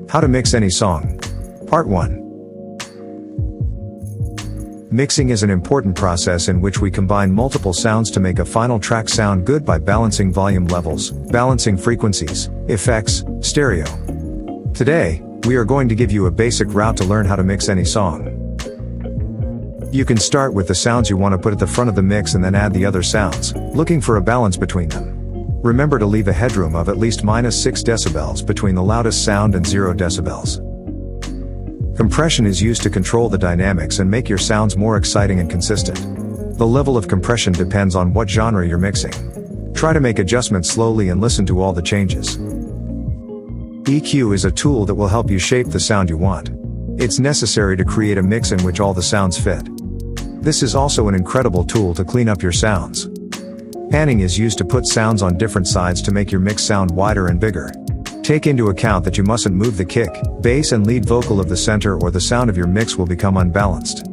How to mix any song. Part 1. Mixing is an important process in which we combine multiple sounds to make a final track sound good by balancing volume levels, balancing frequencies, effects, stereo. Today, we are going to give you a basic route to learn how to mix any song. You can start with the sounds you want to put at the front of the mix and then add the other sounds, looking for a balance between them. Remember to leave a headroom of at least -6 decibels between the loudest sound and 0 decibels. Compression is used to control the dynamics and make your sounds more exciting and consistent. The level of compression depends on what genre you're mixing. Try to make adjustments slowly and listen to all the changes. EQ is a tool that will help you shape the sound you want. It's necessary to create a mix in which all the sounds fit. This is also an incredible tool to clean up your sounds. Panning is used to put sounds on different sides to make your mix sound wider and bigger. Take into account that you mustn't move the kick, bass and lead vocal of the center or the sound of your mix will become unbalanced.